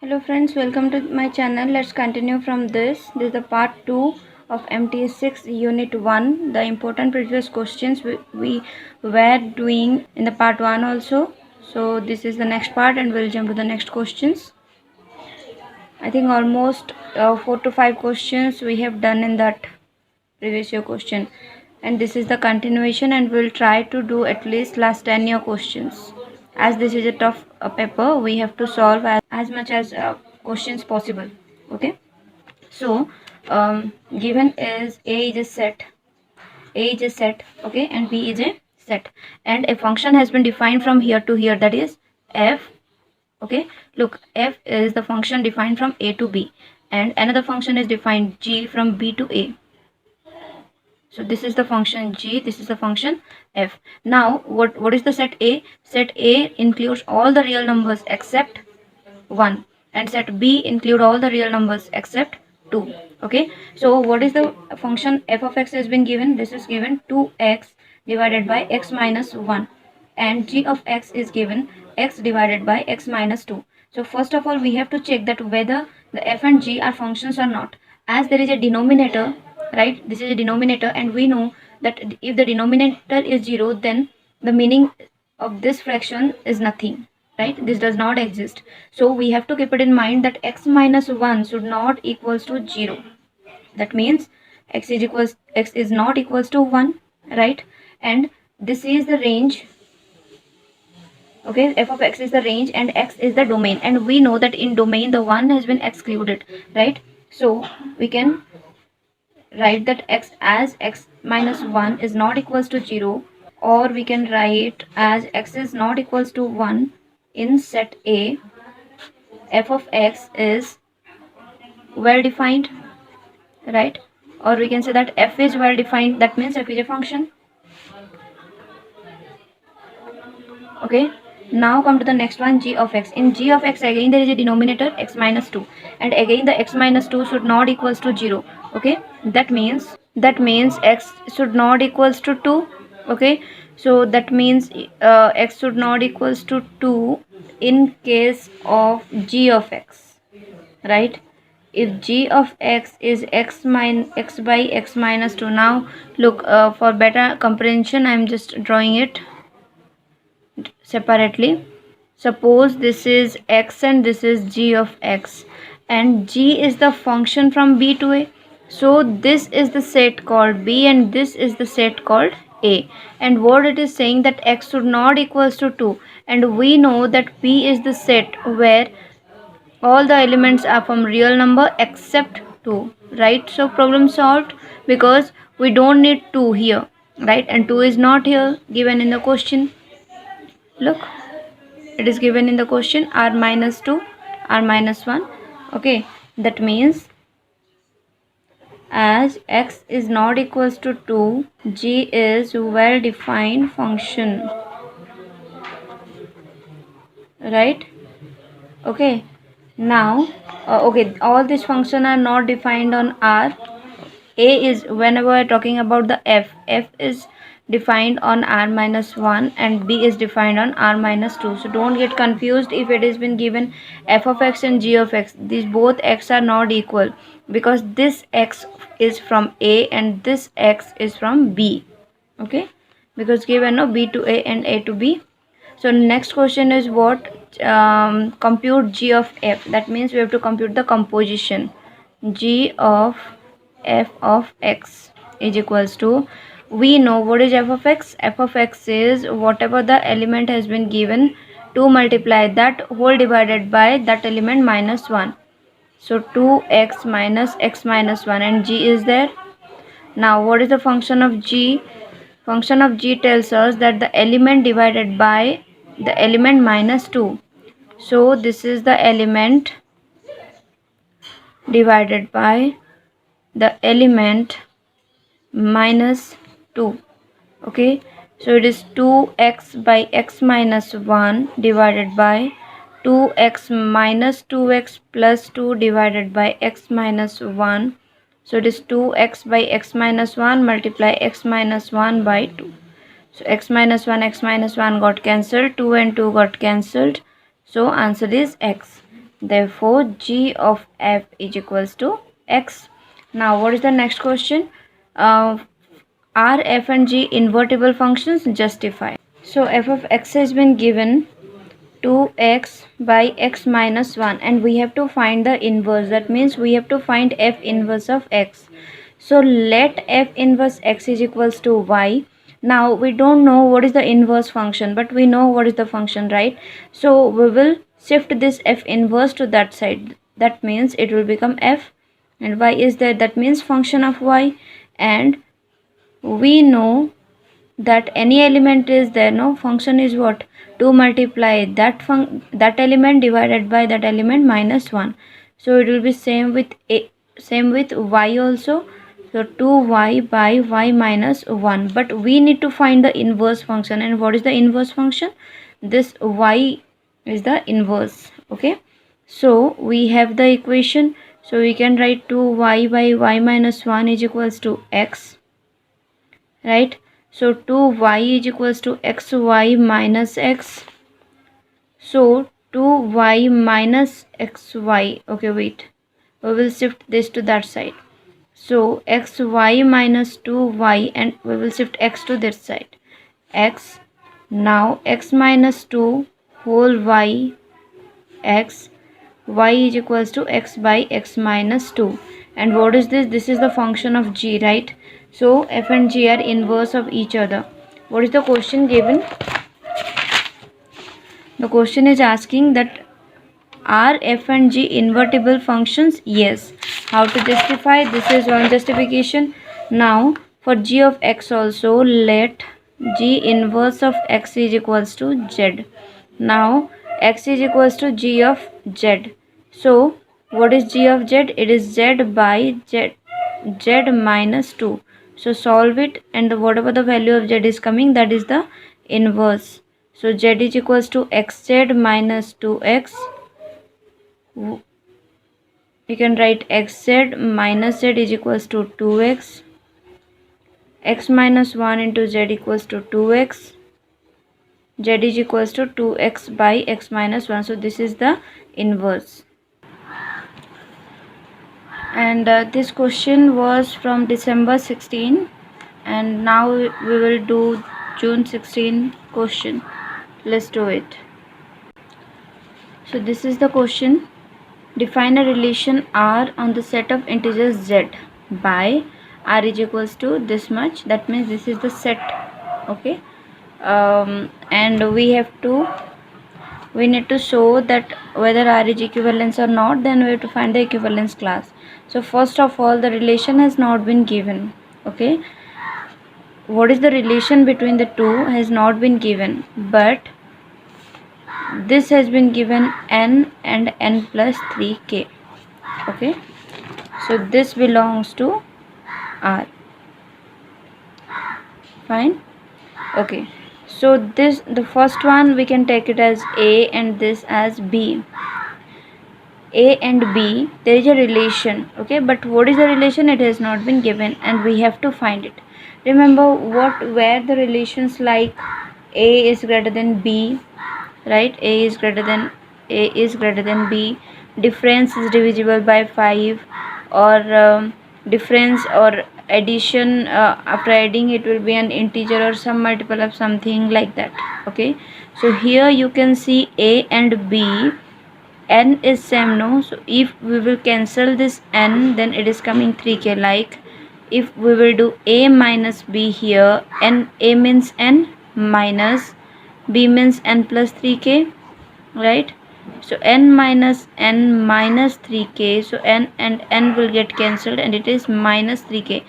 Hello friends, welcome to my channel. Let's continue from this. This is the part 2 of MTS 6 unit 1. The important previous questions we were doing in the part 1 also. So this is the next part and we'll jump to the next questions. I think almost 4 to 5 questions we have done in that previous year question. And this is the continuation and we'll try to do at least last 10 year questions. As this is a tough paper, we have to solve as much as questions possible. Okay. So given is A is a set, okay, and B is a set, and a function has been defined from here to here, that is f. Okay, look, f is the function defined from A to B, and another function is defined g from B to A. So this is the function g, this is the function f. Now what is the set A? Set A includes all the real numbers except 1, and set B include all the real numbers except 2. Okay, so what is the function f of x has been given? This is given 2x divided by x minus 1, and g of x is given x divided by x minus 2. So first of all we have to check that whether the f and g are functions or not. As there is a denominator, right, this is a denominator, and we know that if the denominator is 0, then the meaning of this fraction is nothing, right? This does not exist. So we have to keep it in mind that x minus 1 should not equals to 0. That means x is not equals to 1, right? And this is the range. Okay, f of x is the range and x is the domain, and we know that in domain the 1 has been excluded, right? So we can write that x as x minus 1 is not equals to 0, or we can write as x is not equals to 1 in set A. F of x is well defined, right? Or we can say that f is well defined, that means f is a function. Okay, now come to the next one, g of x. In g of x, again there is a denominator x minus 2, and again the x minus 2 should not equals to 0. Okay, that means x should not equals to 2. Okay, so that means x should not equals to 2 in case of g of x, right? If g of x is x by x minus 2. Now look, for better comprehension I am just drawing it separately. Suppose this is x and this is g of x, and g is the function from B to A. So this is the set called B and this is the set called A. And what it is saying that x should not equals to 2, and we know that B is the set where all the elements are from real number except 2, right? So problem solved, because we don't need 2 here, right? And 2 is not here given in the question. Look, it is given in the question r minus 2, r minus 1. Okay, that means as x is not equals to 2, g is well defined function, right? Okay, now okay, all these functions are not defined on r. A is, whenever we are talking about the f is defined on r minus 1 and B is defined on r minus 2. So don't get confused if it has been given f of x and g of x. These both x are not equal, because this x is from A and this x is from B. Okay, because given no B to A and A to B. So next question is what? Compute g of f. That means we have to compute the composition. G of f of x is equals to, we know what is f of x. F of x is whatever the element has been given, to multiply that whole divided by that element minus 1. So 2x minus x minus 1, and g is there. Now what is the function of g? Function of g tells us that the element divided by the element minus 2. So this is the element divided by the element minus 2. Okay, so it is 2x by x minus 1 divided by 2x minus 2x plus 2 divided by x minus 1. So it is 2x by x minus 1 multiply x minus 1 by 2. So x minus 1 got cancelled, 2 and 2 got cancelled. So answer is x. Therefore g of f is equals to x. Now what is the next question? Are f and g invertible functions? Justify. So f of x has been given 2x by x minus 1, and we have to find the inverse. That means we have to find f inverse of x. So let f inverse x is equals to y. Now we don't know what is the inverse function, but we know what is the function, right? So we will shift this f inverse to that side. That means it will become f, and y is there, that means function of y. And we know that any element is there, no, function is what, to multiply that element divided by that element minus 1. So it will be same with y also. So 2y by y minus 1, but we need to find the inverse function. And what is the inverse function? This y is the inverse. Okay, so we have the equation. So we can write 2y by y minus 1 is equals to x, right? So 2y is equals to xy minus x. So 2y minus xy. Okay, wait. We will shift this to that side. So xy minus 2y, and we will shift x to this side. X. Now x minus 2 whole y x. Y is equals to x by x minus 2. And what is this? This is the function of g, right? So f and g are inverse of each other. What is the question given? The question is asking that are f and g invertible functions? Yes. How to justify? This is one justification. Now for g of x also, let g inverse of x is equals to z. Now x is equals to g of z. So what is g of z? It is z by z minus 2. So solve it, and whatever the value of z is coming, that is the inverse. So z is equals to xz minus 2x. We can write xz minus z is equals to 2x. X minus 1 into z equals to 2x. Z is equals to 2x by x minus 1. So this is the inverse. And this question was from December 16, and now we will do June 16 question. Let's do it. So this is the question. Define a relation R on the set of integers z by R is equals to this much. That means this is the set. Okay, and we need to show that whether R is equivalence or not. Then we have to find the equivalence class. So first of all, the relation has not been given. Okay, what is the relation between the two has not been given, but this has been given n and n plus 3k. Okay, so this belongs to R. Fine. Okay, so this, the first one, we can take it as A and this as B. A and B, there is a relation. Okay, but what is the relation? It has not been given, and we have to find it. Remember where the relations like A is greater than B, right? A is greater than B. Difference is divisible by 5, or difference or addition, after adding it will be an integer or some multiple of something like that. Okay, so here you can see A and B, n is same, no? So if we will cancel this n, then it is coming 3k. Like if we will do A minus B here, n, A means n minus B means n plus 3k, right? So n minus n minus 3k. So n and n will get cancelled, and it is minus 3k.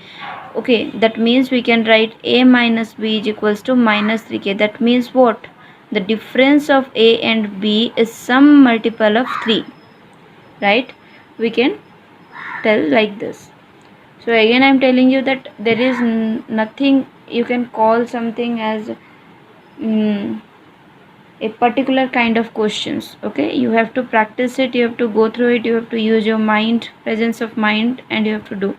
Okay, that means we can write A minus B is equals to minus 3k. That means what? The difference of A and B is some multiple of 3, right? We can tell like this. So again I am telling you that there is nothing you can call something as a particular kind of questions. Okay, you have to practice it, you have to go through it, you have to use your mind, presence of mind, and you have to do.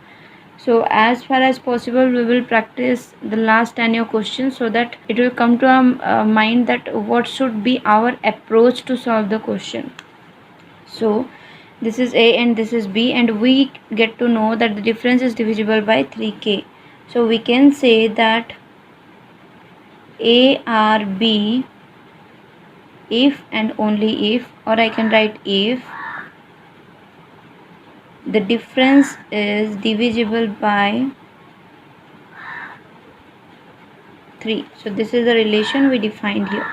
So as far as possible we will practice the last 10 year questions, so that it will come to our mind that what should be our approach to solve the question. So this is A and this is B, and we get to know that the difference is divisible by 3k. So we can say that A or B, if and only if, or I can write if the difference is divisible by 3. So this is the relation we defined here.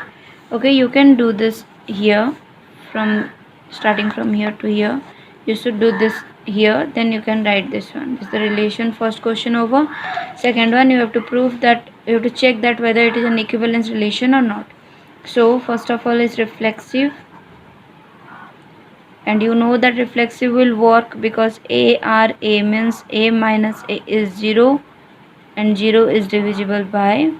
Okay, you can do this here, from starting from here to here. You should do this here, then you can write this one. This is the relation. First question over. Second one, you have to prove that, you have to check that whether it is an equivalence relation or not. So first of all is reflexive, and you know that reflexive will work because A or A means A minus A is 0, and 0 is divisible by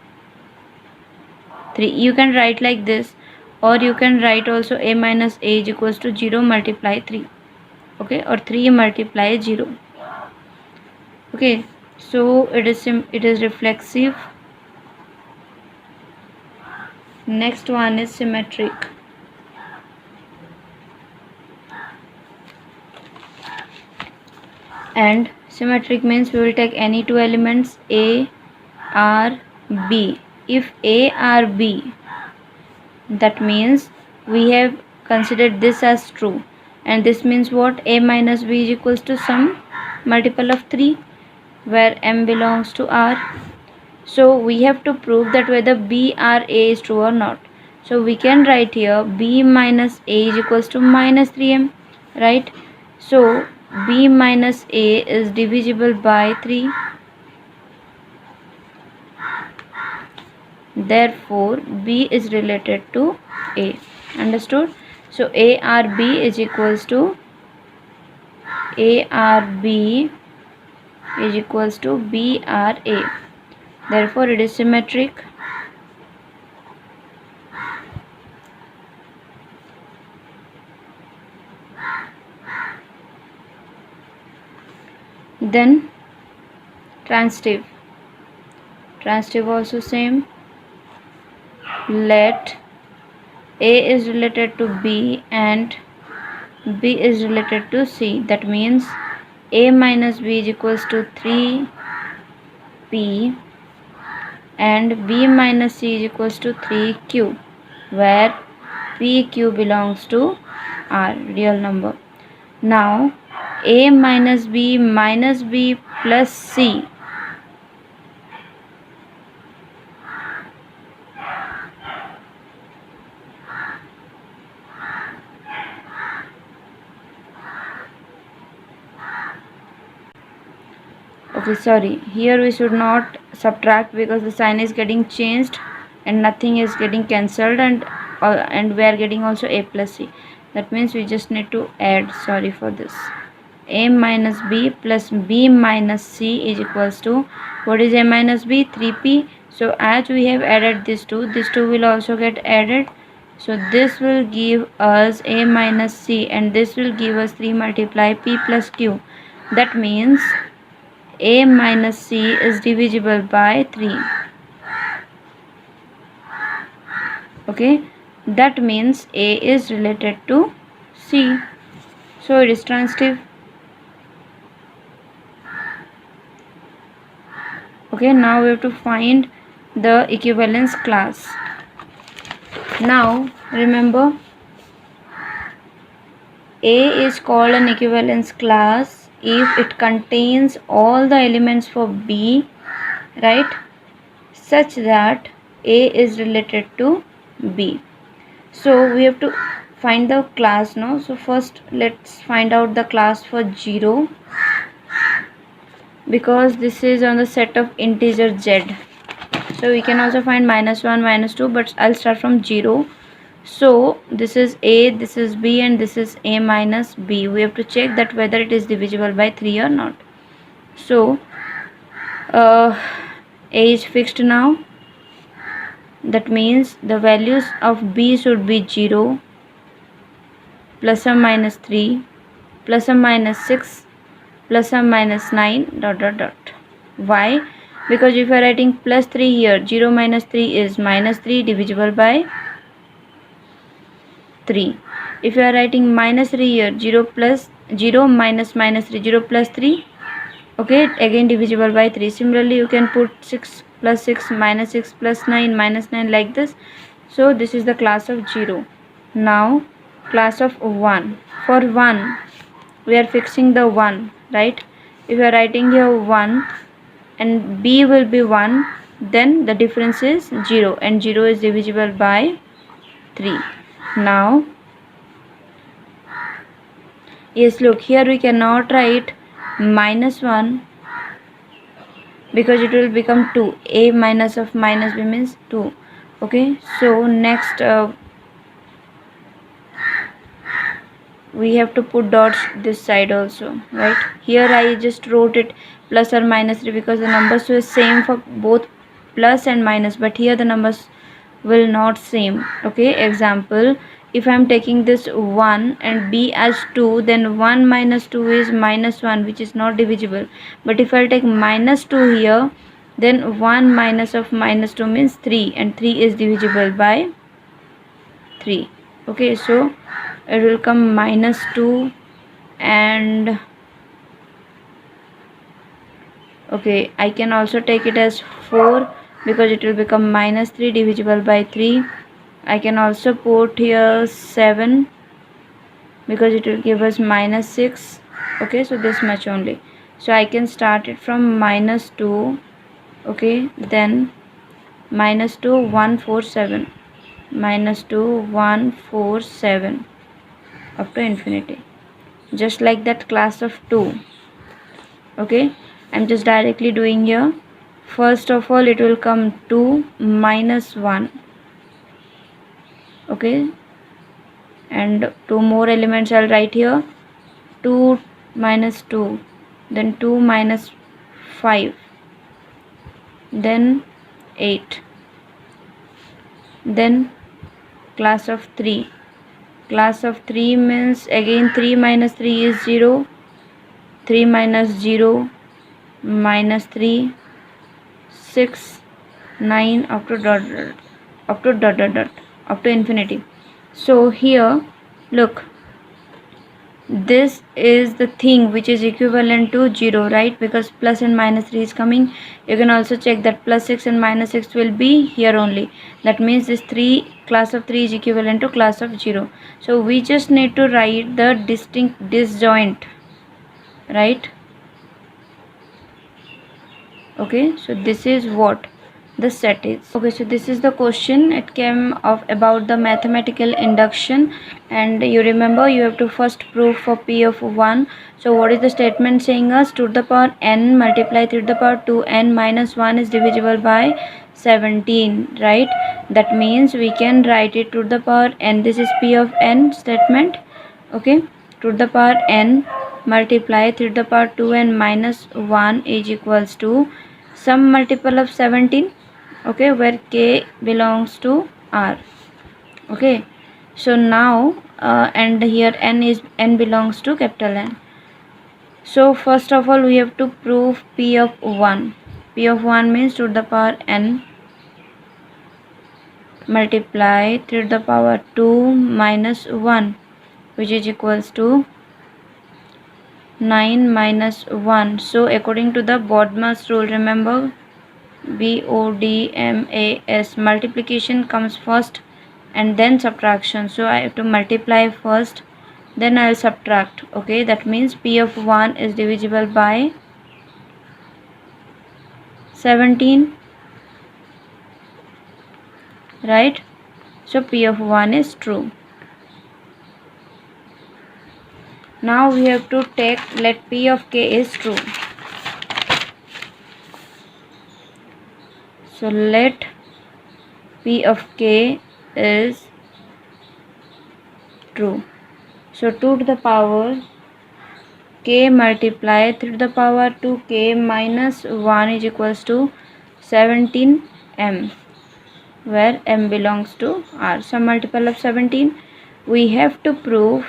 3. You can write like this, or you can write also A minus A is equals to 0 multiply 3. Okay, or 3 multiply 0. Okay, so it is reflexive. Next one is symmetric. And symmetric means we will take any two elements A or B. If A or B, that means we have considered this as true, and this means what? A minus B is equals to some multiple of 3, where M belongs to R. So we have to prove that whether B or A is true or not. So we can write here B minus A is equals to minus 3M, right? So B minus A is divisible by 3. Therefore B is related to A. Understood? So A or B is equals to A or B is equals to B or A. Therefore it is symmetric. Then transitive. Transitive also same. Let A is related to B and B is related to C. That means A minus B is equals to 3P and B minus C is equals to 3Q, where PQ belongs to R, real number. Now A minus B plus C. Okay, sorry, here we should not subtract because the sign is getting changed and nothing is getting cancelled, and we are getting also A plus C. That means we just need to add. Sorry for this. A minus B plus B minus C is equals to, what is A minus B? 3P. So as we have added these two will also get added. So this will give us A minus C, and this will give us 3 multiply P plus Q. That means A minus C is divisible by 3. Okay, that means A is related to C. So it is transitive. Okay, now we have to find the equivalence class. Now remember, A is called an equivalence class if it contains all the elements for B, right, such that A is related to B. So we have to find the class now. So first let's find out the class for 0, because this is on the set of integer Z. So we can also find -1, -2, but I'll start from 0. So this is A, this is B, and this is A minus B. We have to check that whether it is divisible by 3 or not. So A is fixed now. That means the values of B should be 0, plus or minus 3, plus or minus 6, plus or minus 9, dot dot dot. Why? Because if you are writing plus 3 here, 0 minus 3 is minus 3 divisible by 3. If you are writing minus 3 here, 0 plus 0 minus minus 3, 0 plus 3, okay, again divisible by 3. Similarly, you can put 6 plus 6 minus 6 plus 9 minus 9 like this. So this is the class of 0. Now class of 1. For 1, we are fixing the 1, right? If you are writing here 1 and b will be 1, then the difference is 0 and 0 is divisible by 3. Now yes, look here, we cannot write minus 1 because it will become 2. A minus of minus b means 2. Okay, so next we have to put dots this side also, right? Here I just wrote it plus or minus 3 because the numbers were same for both plus and minus, but here the numbers will not same. Okay, example, if I am taking this 1 and b as 2, then 1 minus 2 is minus 1, which is not divisible. But if I take minus 2 here, then 1 minus of minus 2 means 3, and 3 is divisible by 3. Okay, so it will come minus 2 and okay, I can also take it as 4 because it will become minus 3 divisible by 3. I can also put here 7 because it will give us minus 6. Okay, so this much only. So I can start it from minus 2. Okay, then minus 2 1 4 7, minus 2 1 4 7 up to infinity, just like that class of 2. Okay, I'm just directly doing here. First of all, it will come 2 minus 1. Okay, and 2 more elements I'll write here. 2 minus 2, then 2 minus 5, then 8, then class of 3. Class of 3 means again 3 minus 3 is 0, 3 minus 0 minus 3, 6, 9 up to up to infinity. So here look, this is the thing which is equivalent to 0, right? Because plus and minus 3 is coming. You can also check that plus 6 and minus 6 will be here only. That means this class of 3 is equivalent to class of 0. So we just need to write the disjoint, right? Okay, so this is what the set is. Okay, so this is the question. It came of about the mathematical induction, and you remember you have to first prove for p of 1. So what is the statement saying us? 2 to the power n multiply 3 to the power 2n minus 1 is divisible by 17, right? That means we can write it 2 to the power n. This is p of n statement. Okay, 2 to the power n multiply 3 to the power 2n minus 1 is equals to some multiple of 17. Okay, where k belongs to r. Okay, so now and here n belongs to capital N. So first of all we have to prove p of 1. P of 1 means 2 to the power n multiply 3 to the power 2 minus 1, which is equals to 9 minus 1. So according to the BODMAS rule, remember BODMAS, multiplication comes first and then subtraction. So I have to multiply first, then I will subtract. Okay, that means p of 1 is divisible by 17, right? So p of 1 is true. Now we have to take, let p of k is true. So let p of k is true. So 2 to the power k multiply 3 to the power 2k minus 1 is equals to 17m, where m belongs to r. Some multiple of 17. We have to prove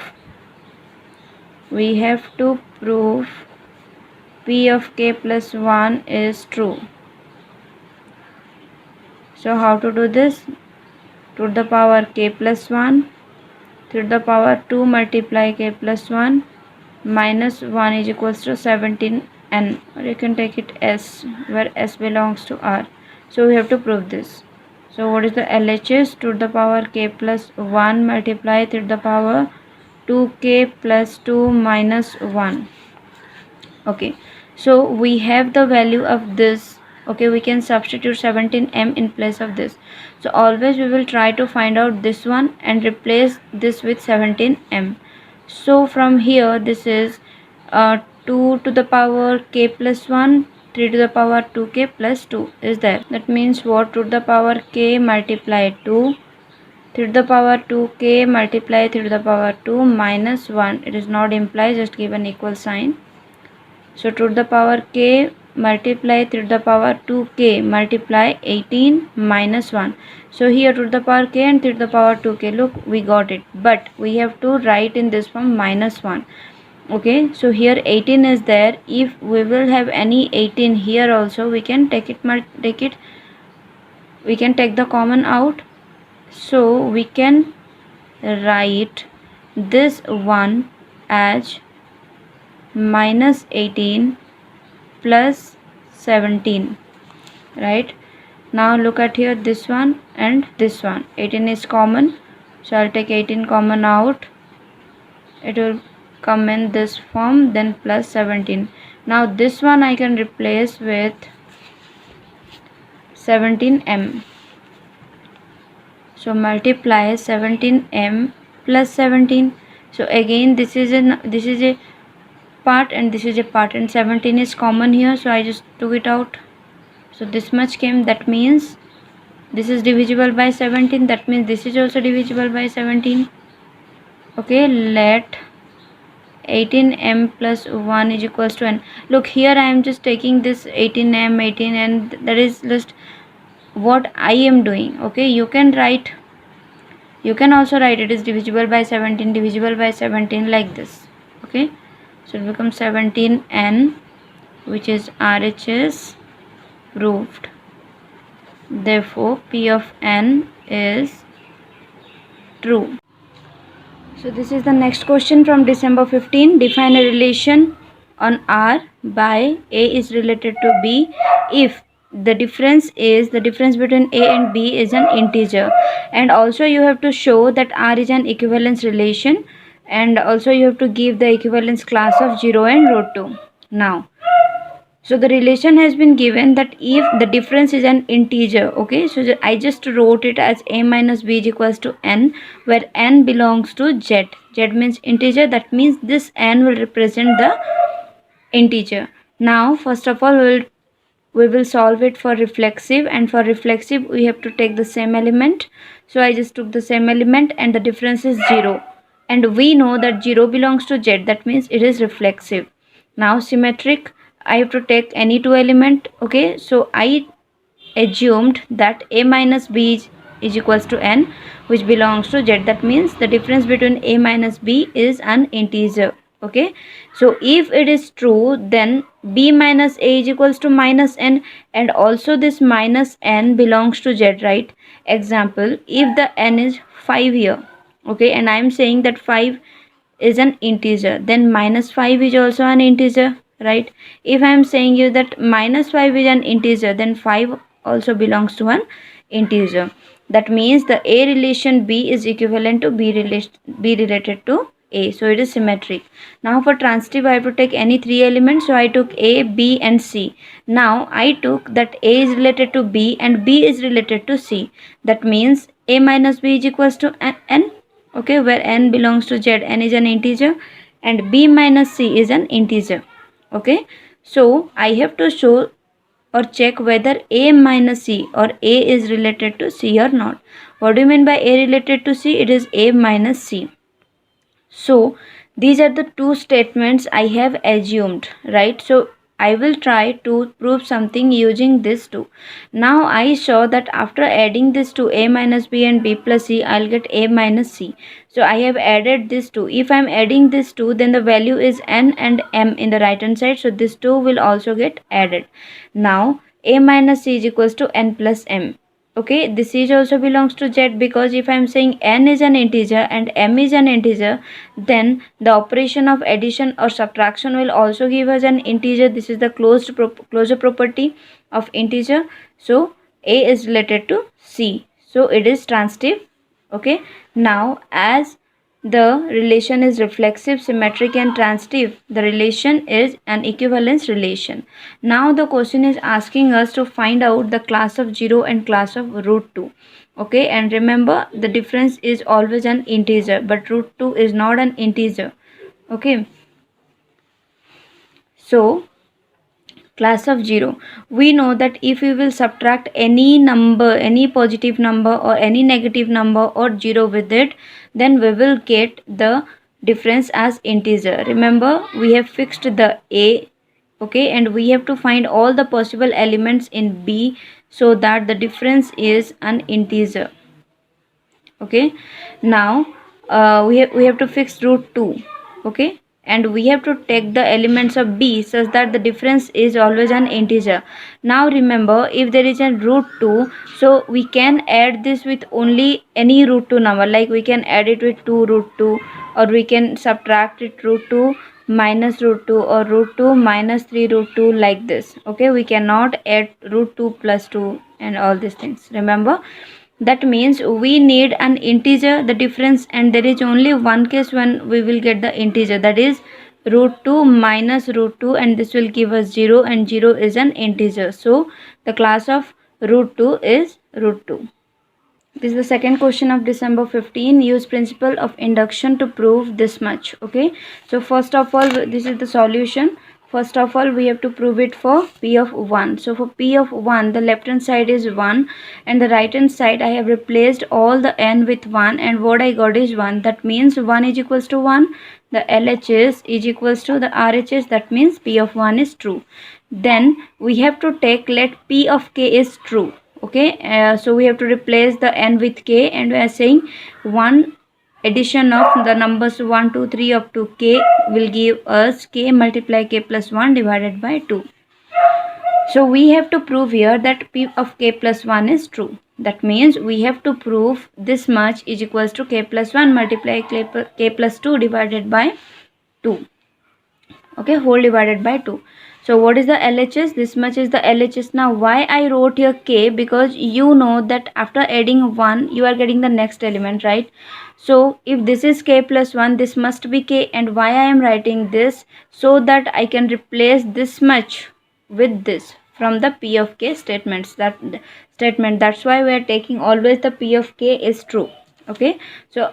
p of k plus 1 is true. So how to do this? 2 to the power k plus 1 to the power 2 multiply k plus 1 minus 1 is equals to 17n, or you can take it s, where s belongs to r. So we have to prove this. So what is the LHS? To the power k plus 1 multiply to the power 2k plus 2 minus 1. Okay, so we have the value of this. Okay, we can substitute 17m in place of this. So always we will try to find out this one and replace this with 17m. So from here this is 2 to the power k plus 1, 3 to the power 2k plus 2 is there. That means what? 2 to the power k multiply 2, 3 to the power 2k multiply 3 to the power 2 minus 1. It is not implied, just give an equal sign. So 2 to the power k multiply 3 to the power 2k multiply 18 minus 1. So here 2 to the power k and 3 to the power 2k, look, we got it, but we have to write in this form minus 1. Okay, so here 18 is there. If we will have any 18 here also, we can take the common out. So we can write this one as minus 18 plus 17, right? Now look at here, this one and this one, 18 is common, so I'll take 18 common out. It will come in this form, then plus 17. Now this one I can replace with 17m. So multiply 17m plus 17. So again this is a part and this is a part, and 17 is common here, so I just took it out. So this much came. That means this is divisible by 17. That means this is also divisible by 17. Okay, let 18m plus 1 is equals to n. Look here, I am just taking this 18m, 18, and that is just what I am doing. Okay, you can also write it is divisible by 17, divisible by 17, like this. Okay, so it becomes 17n, which is RHS proved. Therefore P of n is true. So this is the next question from December 15. Define a relation on R by A is related to B if the difference between A and B is an integer, and also you have to show that R is an equivalence relation, and also you have to give the equivalence class of 0 and root 2. Now, so the relation has been given that if the difference is an integer. Okay, so I just wrote it as a minus b is equals to n, where n belongs to z. Z means integer. That means this n will represent the integer. Now first of all we will solve it for reflexive, and for reflexive we have to take the same element. So I just took the same element and the difference is 0, and we know that 0 belongs to z. That means it is reflexive. Now symmetric, I have to take any two element. Okay, so I assumed that a minus b is equals to n, which belongs to z. That means the difference between a minus b is an integer. Okay, so if it is true, then b minus a is equals to minus n, and also this minus n belongs to z, right? Example, if the n is 5 here, okay, and I am saying that 5 is an integer, then minus 5 is also an integer, right? If I am saying you that minus 5 is an integer, then 5 also belongs to an integer. That means the A relation B is equivalent to B related to A. So it is symmetric. Now for transitive, I have to take any three elements. So I took A, B and C. Now I took that A is related to B and B is related to C. That means A minus B is equals to n. Okay, where n belongs to z, n is an integer, and b minus c is an integer. Okay, so I have to show or check whether a minus c or a is related to c or not. What do you mean by a related to c? It is a minus c. So these are the two statements I have assumed, right? So I will try to prove something using this two. Now I saw that after adding this to a minus b and b plus c, I'll get a minus c. So I have added this two. If I'm adding this two, then the value is n and m in the right hand side. So this two will also get added. Now a minus c is equals to n plus m. Okay, this is also belongs to Z, because if I am saying n is an integer and m is an integer, then the operation of addition or subtraction will also give us an integer. This is the closure property of integer. So A is related to C, so it is transitive. Okay, now as the relation is reflexive, symmetric and transitive, the relation is an equivalence relation. Now the question is asking us to find out the class of 0 and class of root 2. Okay, and remember the difference is always an integer, but root 2 is not an integer. Okay, so class of 0, we know that if we will subtract any number, any positive number or any negative number or 0 with it, then we will get the difference as integer. Remember, we have fixed the A. Okay, and we have to find all the possible elements in B so that the difference is an integer. Okay, now we have to fix root 2. Okay, and we have to take the elements of B such that the difference is always an integer. Now remember, if there is a root 2, so we can add this with only any root 2 number, like we can add it with 2 root 2, or we can subtract it root 2 minus root 2, or root 2 minus 3 root 2, like this. Okay, we cannot add root 2 plus 2 and all these things. Remember, that means we need an integer, the difference, and there is only one case when we will get the integer, that is root 2 minus root 2, and this will give us 0, and 0 is an integer. So the class of root 2 is root 2. This is the second question of December 15. Use principle of induction to prove this much. Okay, so first of all, this is the solution. First of all, we have to prove it for P of 1. So for P of 1, the left hand side is 1 and the right hand side I have replaced all the n with 1, and what I got is 1. That means 1 is equals to 1. The LHS is equals to the RHS. That means P of 1 is true. Then we have to take, let P of k is true. Okay, so we have to replace the n with k, and we are saying 1 addition of the numbers 1 2 3 up to k will give us k multiply k plus 1 divided by 2. So we have to prove here that P of k plus 1 is true. That means we have to prove this much is equals to k plus 1 multiply k plus 2 divided by 2. Okay, whole divided by 2. So what is the LHS? This much is the LHS. Now why I wrote here k? Because you know that after adding 1 you are getting the next element, right? So if this is k plus 1, this must be k, and why I am writing this? So that I can replace this much with this from the P of k statements. That's why we are taking always the P of k is true. Okay, so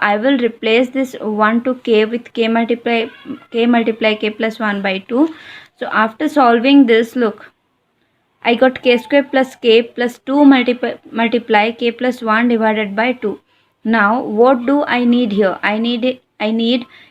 I will replace this 1 to k with k multiply k plus 1 by 2. So after solving this, look, I got k square plus k plus 2 multiply k plus 1 divided by 2. Now what do I need here? I need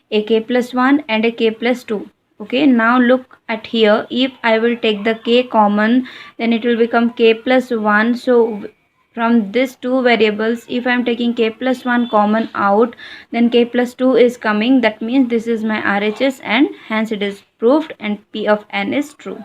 a k plus 1 and a k plus 2. Okay, now look at here. If I will take the k common, then it will become k plus 1. So from these two variables, if I am taking k plus 1 common out, then k plus 2 is coming. That means this is my RHS, and hence it is proved, and P of n is true.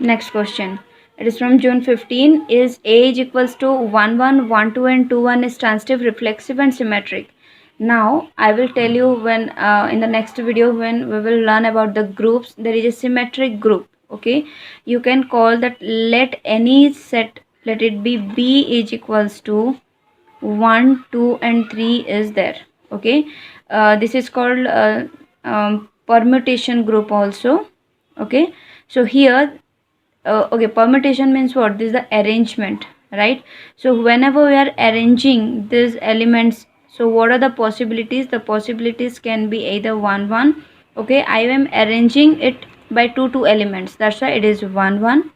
Next question. It is from June 15. Is A is equals to 1 1, 1 2 and 2 1 is transitive, reflexive and symmetric? Now I will tell you when in the next video, when we will learn about the groups, there is a symmetric group. Okay, you can call that, let any set, let it be B is equals to 1 2 and 3 is there. Okay, this is called permutation group also. Okay, so here okay, permutation means what? This is the arrangement, right? So whenever we are arranging these elements, so what are the possibilities? The possibilities can be either 1 1. Okay, I am arranging it by 2 2 elements, that's why it is 1 1,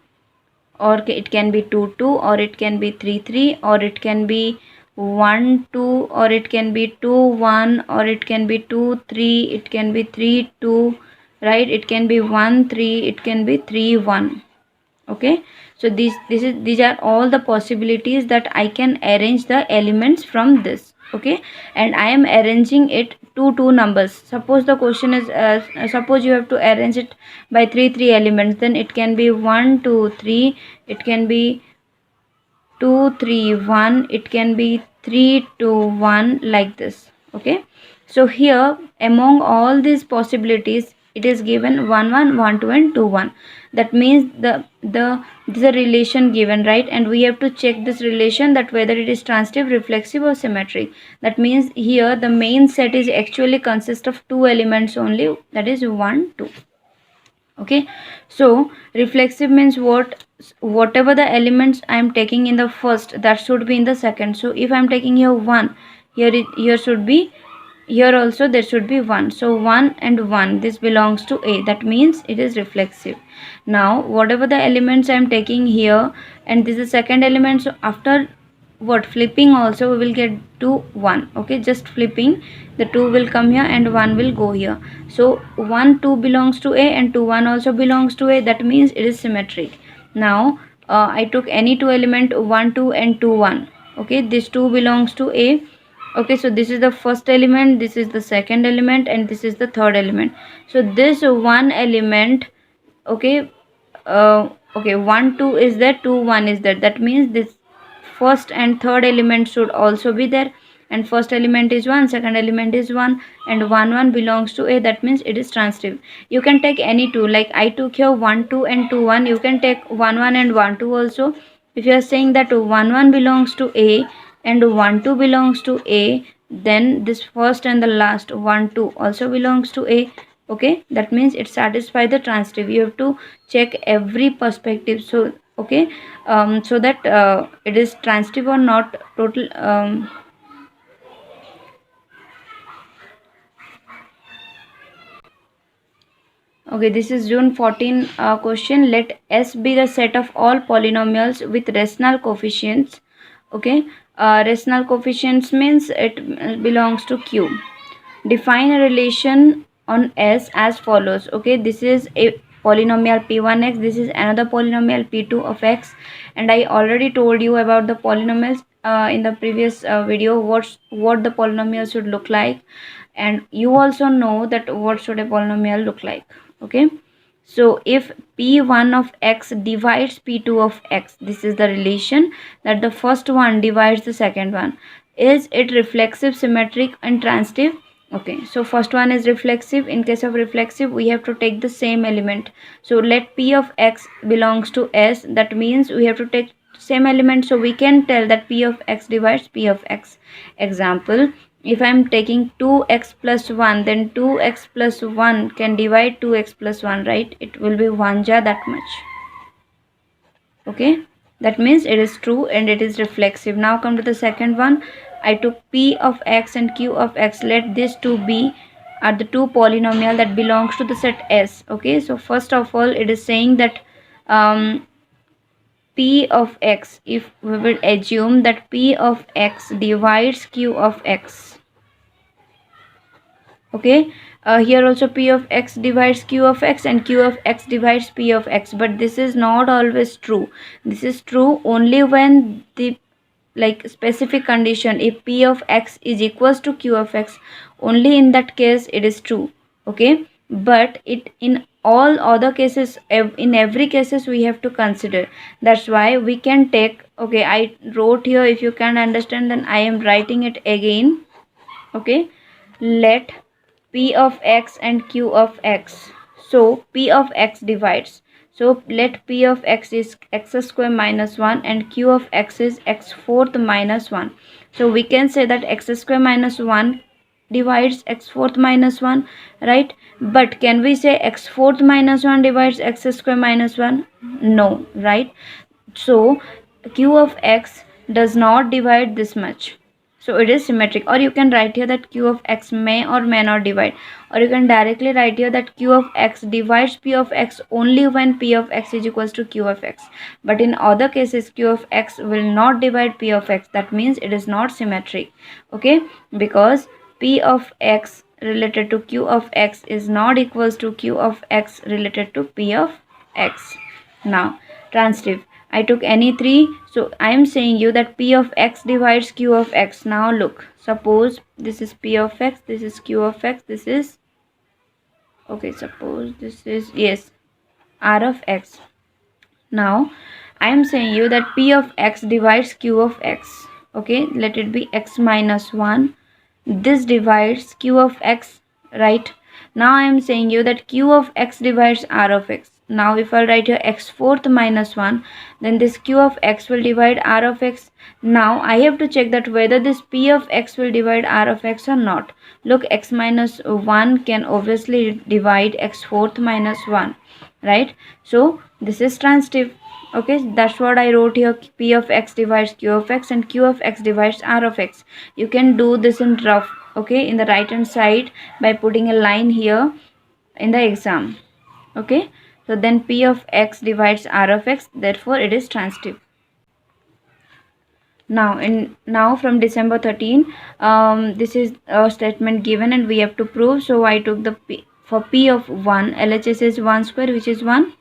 or it can be 2 2, or it can be 3 3, or it can be 1 2, or it can be 2 1, or it can be 2 3, it can be 3 2, right? It can be 1 3, it can be 3 1. Okay, so these are all the possibilities that I can arrange the elements from this. okay, and I am arranging it to two numbers. Suppose the question is suppose you have to arrange it by three elements, then it can be 1 2 3, it can be 2 3 1, it can be 3 2 1, like this. Okay, so here among all these possibilities it is given 1 1 1 2 and 2 1. That means this is a relation given, right? And we have to check this relation, that whether it is transitive, reflexive or symmetric. That means here the main set is actually consist of two elements only, that is 1 2. Okay, so reflexive means whatever the elements I am taking in the first, that should be in the second. So if I am taking here 1, here should be, here also there should be 1. So 1 and 1, this belongs to A, that means it is reflexive. Now whatever the elements I am taking here, and this is second element, so after what flipping also we will get 2 1. Okay, just flipping, the 2 will come here and 1 will go here. So 1 2 belongs to A and 2 1 also belongs to A, that means it is symmetric. Now I took any two element 1 2 and 2 1. Okay, this 2 belongs to A. Okay, so this is the first element, this is the second element, and this is the third element. So this one element, okay, okay, 1 2 is there, 2 1 is there, that means this first and third element should also be there. And first element is 1, second element is 1, and 1 1 belongs to A, that means it is transitive. You can take any two, like I took here 1 2 and 2 1. You can take 1 1 and 1 2 also. If you are saying that 1 1 belongs to A and 1 2 belongs to A, then this first and the last 1 2 also belongs to A. Okay, that means it satisfies the transitive. You have to check every perspective. So okay, so that it is transitive or not. Total okay, this is June 14 question. Let S be the set of all polynomials with rational coefficients. Okay, rational coefficients means it belongs to Q. Define a relation on S as follows. Okay, this is a polynomial P1x, this is another polynomial P2 of x, and I already told you about the polynomials in the previous video, what the polynomial should look like, and you also know that what should a polynomial look like. Okay, so if P1 of x divides P2 of x, this is the relation that the first one divides the second one. Is it reflexive, symmetric and transitive? Okay, so first one is reflexive. In case of reflexive, we have to take the same element. So let P of x belongs to S, that means we have to take same element, so we can tell that P of x divides P of x. Example, if I am taking 2x plus 1, then 2x plus 1 can divide 2x plus 1, right? It will be 1 ja, that much. Okay, that means it is true and it is reflexive. Now come to the second one. I took P of x and Q of x. Let these two be are the two polynomial that belongs to the set S. Okay, so first of all it is saying that P of x, if we will assume that P of x divides Q of x. Okay, here also P of x divides Q of x and Q of x divides P of x, but this is not always true. This is true only when the like specific condition, if P of x is equals to Q of x, only in that case it is true. Okay, but it in all other cases, in every cases we have to consider. That's why we can take, okay, I wrote here, if you can understand then I am writing it again. Okay, let P of x and Q of x, so P of x divides, so let P of x is x square minus 1 and Q of x is x fourth minus 1. So we can say that x square minus 1 divides x fourth minus 1, right? But can we say x fourth minus 1 divides x square minus 1? No, right? So Q of x does not divide this much, so it is symmetric. Or you can write here that Q of x may or may not divide, or you can directly write here that Q of x divides P of x only when P of x is equals to Q of x. But in other cases Q of x will not divide P of x, that means it is not symmetric. Okay, because P of x related to Q of x is not equals to Q of x related to P of x. Now transitive. I took any three. So I am saying you that P of x divides Q of x. Now look, suppose this is P of x, this is Q of x, this is, okay, suppose this is, yes, R of x. Now I am saying you that P of x divides Q of x. Okay, let it be x minus 1. This divides Q of x, right? Now I am saying you that Q of x divides R of x. Now if I write here x fourth minus 1, then this Q of x will divide R of x. Now I have to check that whether this P of x will divide R of x or not. Look, x minus 1 can obviously divide x fourth minus 1, right? So this is transitive. Okay, that's what I wrote here. P of x divides Q of x and Q of x divides R of x. You can do this in rough, okay, in the right hand side by putting a line here in the exam. Okay, so then P of x divides R of x, therefore it is transitive. Now from December 13, this is a statement given and we have to prove. So I took the P, for P of 1, LHS is 1 square, which is 1.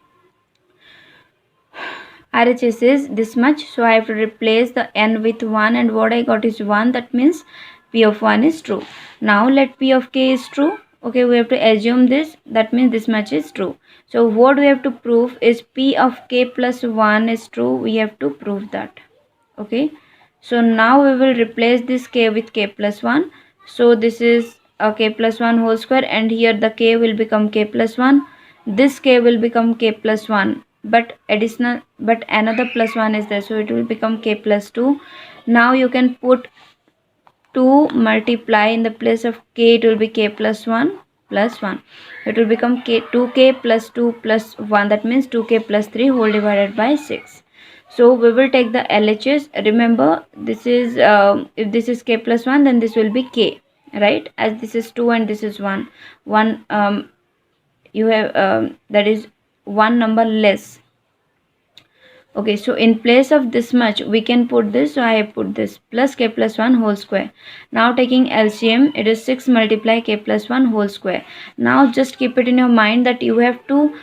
RHS is this much, so I have to replace the n with 1 and what I got is 1. That means P of 1 is true. Now let P of k is true. Okay, we have to assume this. That means this much is true. So what we have to prove is P of k plus 1 is true. We have to prove that. Okay, so now we will replace this k with k plus 1. So this is a k plus 1 whole square and here the k will become k plus 1. This k will become k plus 1, but another plus 1 is there, so it will become k plus 2. Now you can put 2 multiply in the place of k, it will be k plus 1 plus 1. It will become 2k plus 2 plus 1, that means 2k plus 3 whole divided by 6. So we will take the LHS. Remember, this is if this is k plus 1, then this will be k, right? As this is 2 and this is 1, you have that is one number less. Okay, so in place of this much we can put this, so I have put this plus k plus 1 whole square. Now taking LCM, it is 6 multiply k plus 1 whole square. Now just keep it in your mind that you have to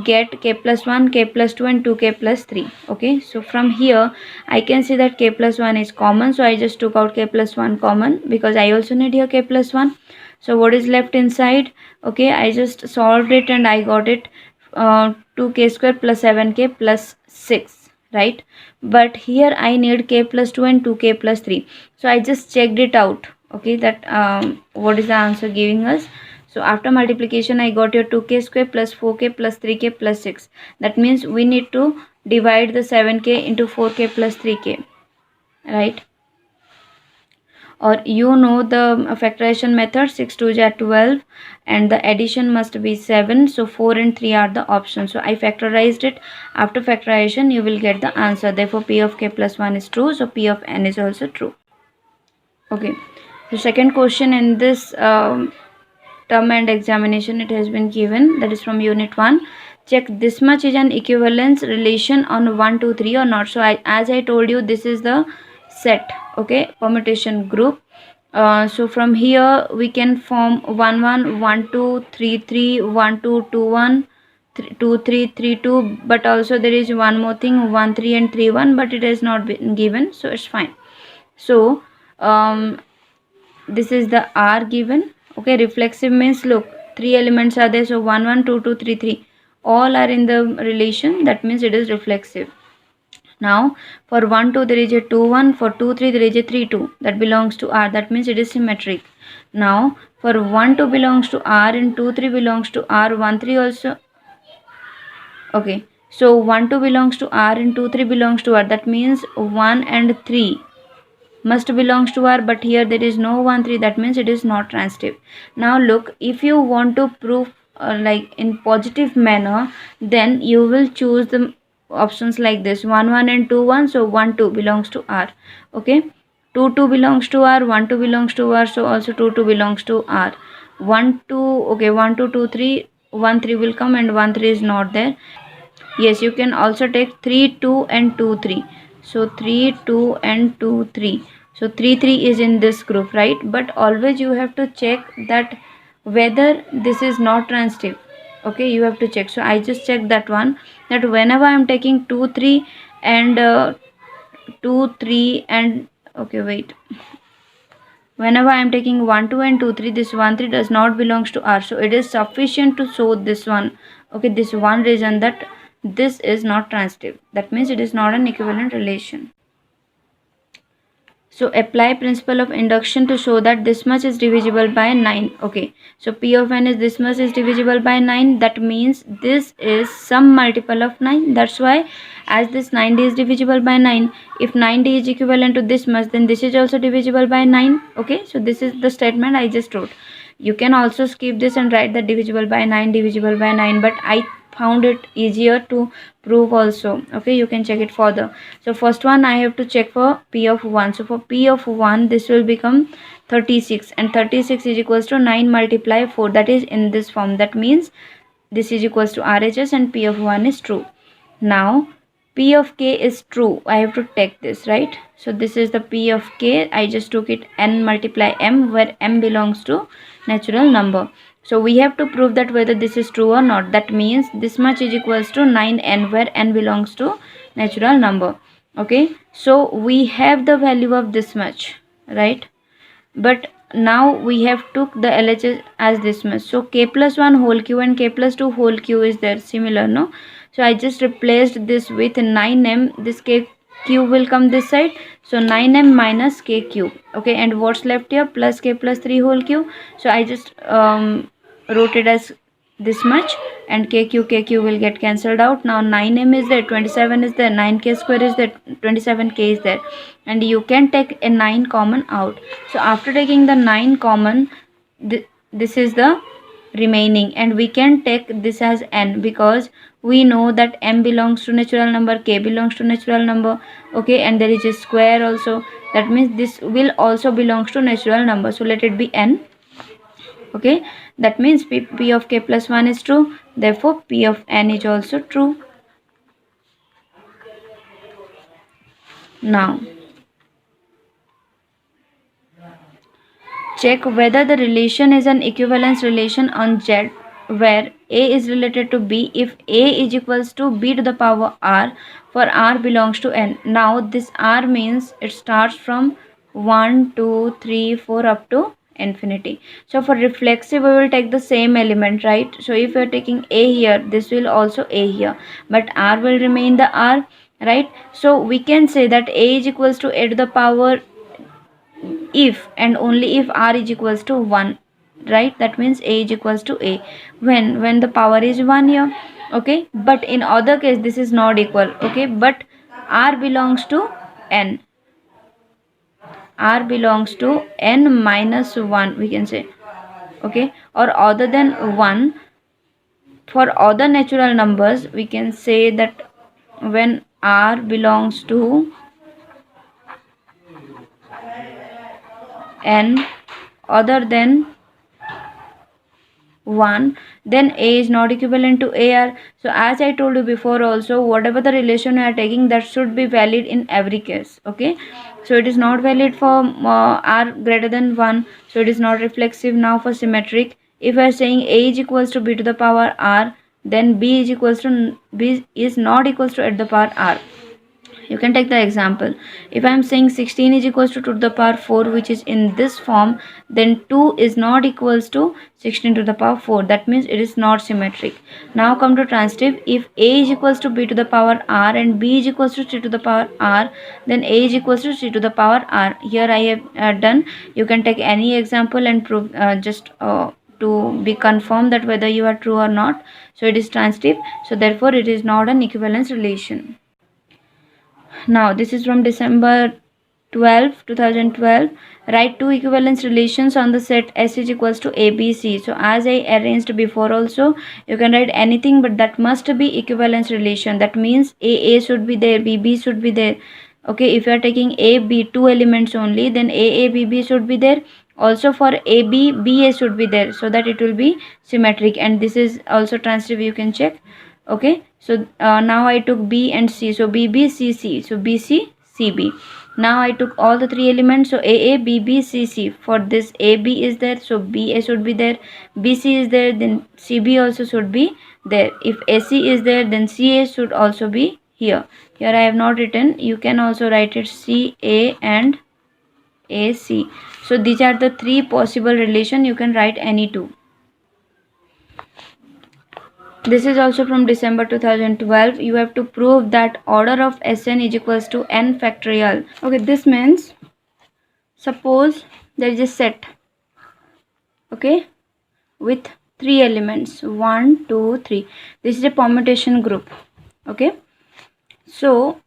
get k plus 1, k plus 2 and 2k plus 3. Okay, so from here I can see that k plus 1 is common, so I just took out k plus 1 common because I also need here k plus 1. So what is left inside? Okay, I just solved it and I got it 2k square plus 7k plus 6, right? But here I need k plus 2 and 2k plus 3, so I just checked it out. Okay, that what is the answer giving us? So after multiplication I got your 2k square plus 4k plus 3k plus 6. That means we need to divide the 7k into 4k plus 3k, right? Or you know the factorization method, 6 2 are 12 and the addition must be 7, so 4 and 3 are the options. So I factorized it. After factorization you will get the answer. Therefore P of k plus 1 is true, so P of n is also true. Okay, the second question in this term and examination, it has been given, that is from unit 1. Check this much is an equivalence relation on 1 2 3 or not. So as I told you, this is the set, okay, permutation group. So from here we can form 1 1 1 2 3 3 1 2 2 1 2 3 3 2, but also there is one more thing, 1 3 and 3 1, but it has not been given, so it's fine. So this is the R given. Okay, reflexive means, look, 3 elements are there, so 1 1 2 2 3 3 all are in the relation, that means it is reflexive. Now for 1 2 there is a 2 1, for 2 3 there is a 3 2, that belongs to R, that means it is symmetric. Now for 1 2 belongs to R and 2 3 belongs to R, 1 3 also. Okay, so 1 2 belongs to R and 2 3 belongs to R, that means 1 and 3 must belongs to R, but here there is no 1 3, that means it is not transitive. Now look, if you want to prove like in positive manner, then you will choose the options like this, 1 1 and 2 1, so 1 2 belongs to R. Okay, 2 2 belongs to R, 1 2 belongs to R, so also 2 2 belongs to R. 1 2, okay, 1 2 2 3, 1 3 will come and 1 3 is not there. Yes, you can also take 3 2 and 2 3, so 3 2 and 2 3, so 3 3 is in this group, right? But always you have to check that whether this is not transitive. Okay, you have to check. So I just checked that one, that whenever I am taking 2 3 and 2 3 and okay, wait, whenever I am taking 1 2 and 2 3, this 1 3 does not belongs to R, so it is sufficient to show this one. Okay, this one reason that this is not transitive, that means it is not an equivalent relation. So apply principle of induction to show that this much is divisible by 9. Okay, so P of n is this much is divisible by 9. That means this is some multiple of 9. That's why as this 9d is divisible by 9, if 9d is equivalent to this much, then this is also divisible by 9. Okay, so this is the statement I just wrote. You can also skip this and write that divisible by 9, divisible by 9, but I found it easier to prove also. Okay, you can check it further. So first one I have to check for P of 1. So for P of 1, this will become 36, and 36 is equals to 9 multiply 4, that is in this form. That means this is equals to RHS and P of 1 is true. Now P of k is true, I have to take this, right? So this is the P of k. I just took it n multiply m, where m belongs to natural number. So we have to prove that whether this is true or not. That means this much is equals to 9n, where n belongs to natural number. Okay, so we have the value of this much, right? But now we have took the LHS as this much. So k plus 1 whole q and k plus 2 whole q is there similar, no? So I just replaced this with 9m. This k cube will come this side. So 9m minus k cube. Okay, and what's left here? Plus k plus 3 whole cube. So I just wrote it as this much, and kq will get cancelled out. Now 9m is there, 27 is there, 9k square is there, 27k is there, and you can take a 9 common out. So after taking the 9 common, this is the remaining, and we can take this as n, because we know that m belongs to natural number, k belongs to natural number. Okay, and there is a square also, that means this will also belongs to natural number, so let it be n. Okay, that means P of k plus 1 is true, therefore P of n is also true. Now check whether the relation is an equivalence relation on Z, where A is related to B if A is equals to B to the power R for R belongs to N. Now this R means it starts from 1 2 3 4 up to infinity. So for reflexive we will take the same element, right? So if you are taking A here, this will also A here, but R will remain the R, right? So we can say that A is equals to A to the power if and only if R is equals to 1, right? That means A is equals to A when the power is 1 here. Okay, but in other case this is not equal. Okay, but R belongs to n, R belongs to n minus 1, we can say. Okay, or other than 1, for other natural numbers we can say that when R belongs to n other than 1, then A is not equivalent to AR. So as I told you before also, whatever the relation you are taking, that should be valid in every case. Okay, so it is not valid for R greater than 1, so it is not reflexive. Now for symmetric, if we are saying A is equals to B to the power R, then B is equals to B is not equals to at the power R. You can take the example. If I am saying 16 is equals to 2 to the power 4, which is in this form, then 2 is not equals to 16 to the power 4. That means it is not symmetric. Now come to transitive. If A is equals to B to the power R and B is equals to C to the power R, then A is equals to C to the power R. Here I have done. You can take any example and prove to be confirmed that whether you are true or not. So it is transitive. So therefore it is not an equivalence relation. Now this is from December 2012. Write two equivalence relations on the set S is equals to ABC. So as I arranged before also, you can write anything, but that must be equivalence relation. That means AA should be there, BB should be there. Okay, if you are taking AB, two elements only, then AA, BB should be there. Also for AB, BA should be there, so that it will be symmetric. And this is also transitive, you can check. Okay, so now I took B and C, so BB, CC, so BC, CB. Now I took all the three elements, so AA, BB, CC. For this AB is there, so BA should be there. BC is there, then CB also should be there. If AC is there, then CA should also be here. Here I have not written. You can also write it CA and AC. So these are the three possible relation. You can write any two. This is also from December 2012. You have to prove that order of Sn is equals to n factorial. Okay, this means suppose there is a set, okay, with three elements 1, 2, 3. This is a permutation group. Okay, so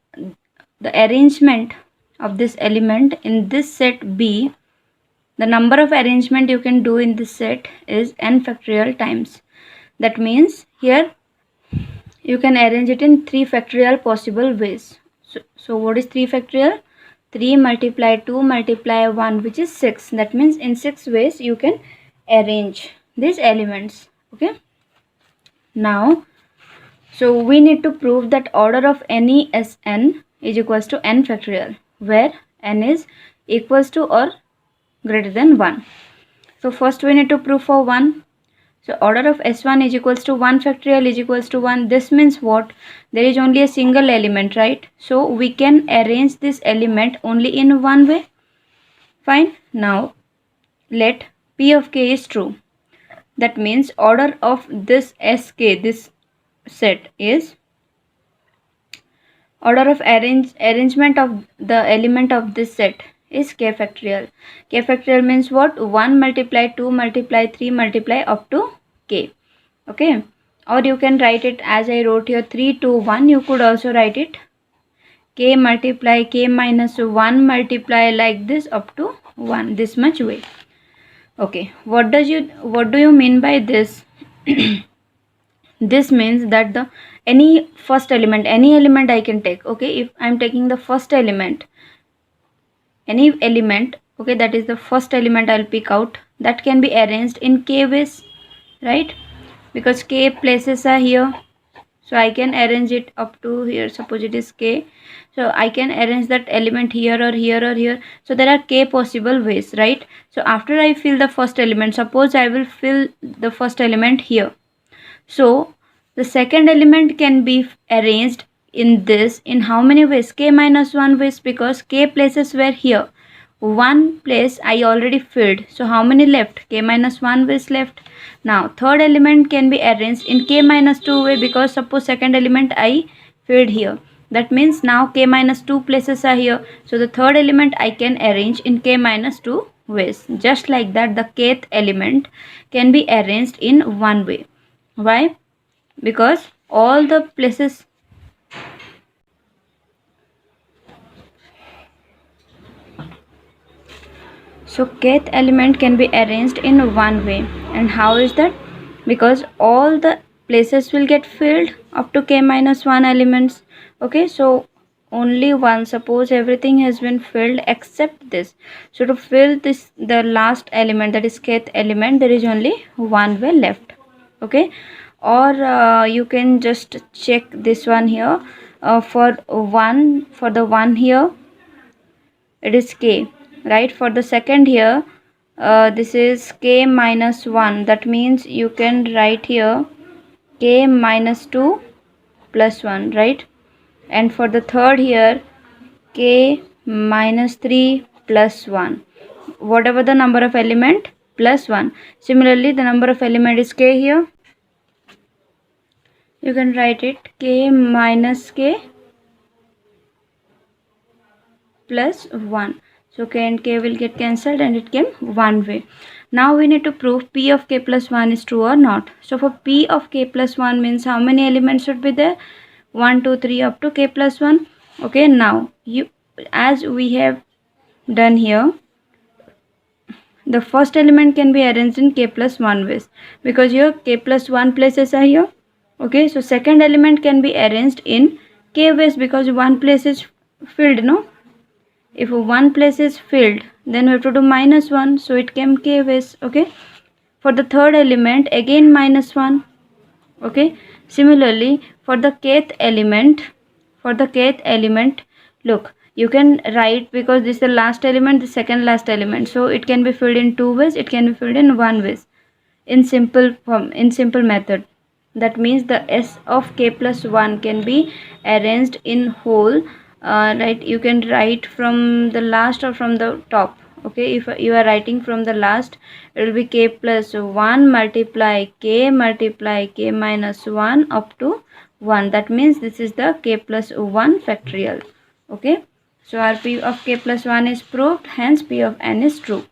the arrangement of this element in this set B, the number of arrangement you can do in this set is n factorial times. That means here you can arrange it in 3 factorial possible ways. So what is 3 factorial? 3 multiply 2 multiply 1, which is 6. That means in 6 ways you can arrange these elements. Okay. Now, so we need to prove that order of any Sn is equals to n factorial, where n is equals to or greater than 1. So first we need to prove for 1. So order of S1 is equals to 1 factorial is equals to 1. This means what? There is only a single element, right? So we can arrange this element only in one way. Fine. Now let P of k is true. That means order of this Sk, this set, is order of arrangement of the element of this set is k factorial. K factorial means what? 1 multiply 2 multiply 3 multiply up to k. Okay, or you can write it as I wrote here 3 2 1. You could also write it k multiply k minus 1 multiply like this up to 1, this much way. Okay, what do you mean by this? This means that the any first element, any element I can take. Okay, if I am taking the first element, any element, okay, that is the first element I'll pick out, that can be arranged in k ways, right? Because k places are here, so I can arrange it up to here. Suppose it is k, so I can arrange that element here or here or here. So there are k possible ways, right? So after I fill the first element, suppose I will fill the first element here, so the second element can be arranged in this in how many ways? K minus 1 ways, because k places were here. One place I already filled, so how many left? K minus 1 ways left. Now third element can be arranged in k minus 2 way, because suppose second element I filled here. That means now k minus 2 places are here, so the third element I can arrange in k minus 2 ways. Just like that, the kth element can be arranged in one way. Why? Because all the places, so kth element can be arranged in one way. And how is that? Because all the places will get filled up to k minus 1 elements. Okay, so only one, suppose everything has been filled except this. So to fill this, the last element, that is kth element, there is only one way left. Okay, or you can just check this one here. For the one here, it is k, right? For the second here, this is k minus 1. That means you can write here k minus 2 plus 1, right? And for the third here, k minus 3 plus 1. Whatever the number of element, plus 1. Similarly, the number of element is k here. You can write it k minus k plus 1. So k and k will get cancelled and it came one way. Now we need to prove p of k plus 1 is true or not. So for p of k plus 1 means how many elements should be there? 1 2 3 up to k plus 1. Okay, now as we have done here, the first element can be arranged in k plus 1 ways, because here k plus 1 places are here. Okay, so second element can be arranged in k ways, because one place is filled, no? If one place is filled, then we have to do minus 1, so it came k ways. Okay, for the third element, again minus 1. Okay, similarly for the kth element, look, You can write, because this is the last element, the second last element, so it can be filled in two ways, it can be filled in one way, in simple form, in simple method. That means the s of k plus 1 can be arranged in whole, right? You can write from the last or from the top. Okay, if you are writing from the last, it will be k plus 1 multiply k minus 1 up to 1. That means this is the k plus 1 factorial. Okay, so our p of k plus 1 is proved, hence p of n is true.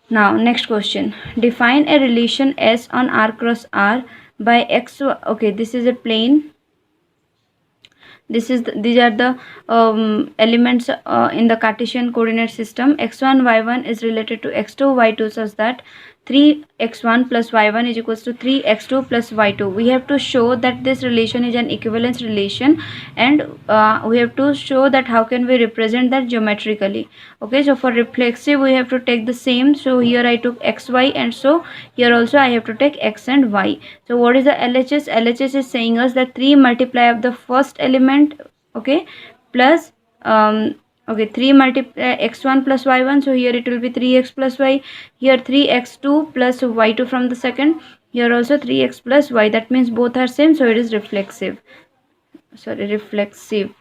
Now next question, define a relation S on R cross R by x. Okay, this is a plane. These are the elements in the Cartesian coordinate system. x1 y1 is related to x2 y2 such that 3x1 plus y1 is equals to 3x2 plus y2. We have to show that this relation is an equivalence relation, and we have to show that how can we represent that geometrically. Okay, so for reflexive we have to take the same. So here I took xy, and so here also I have to take x and y. So what is the LHS? LHS is saying us that 3 multiply of the first element, okay, plus okay, 3 multiply x1 plus y1, so here it will be 3x plus y. Here 3x2 plus y2 from the second, here also 3x plus y. That means both are same, so it is reflexive. Reflexive.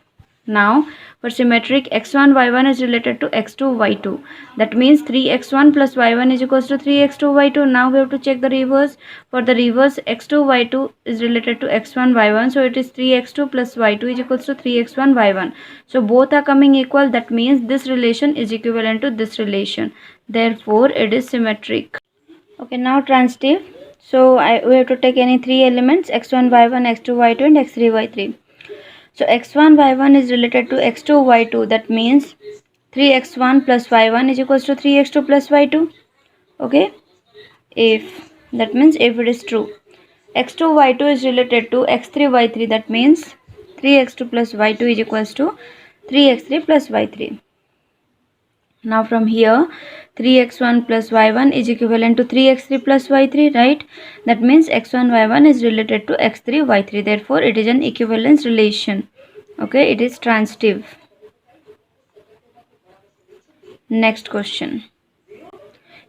Now for symmetric, x1 y1 is related to x2 y2. That means 3x1 plus y1 is equals to 3x2 y2. Now we have to check the reverse. For the reverse, x2 y2 is related to x1 y1, so it is 3x2 plus y2 is equals to 3x1 y1. So both are coming equal. That means this relation is equivalent to this relation. Therefore it is symmetric. Okay, now transitive. So we have to take any three elements, x1 y1, x2 y2 and x3 y3. So x1 y1 is related to x2 y2. That means 3x1 plus y1 is equals to 3x2 plus y2. Okay, if that means if it is true. x2 y2 is related to x3 y3. That means 3x2 plus y2 is equals to 3x3 plus y3. Now from here 3x1 plus y1 is equivalent to 3x3 plus y3, right? That means x1 y1 is related to x3 y3. Therefore it is an equivalence relation. Okay, it is transitive. Next question.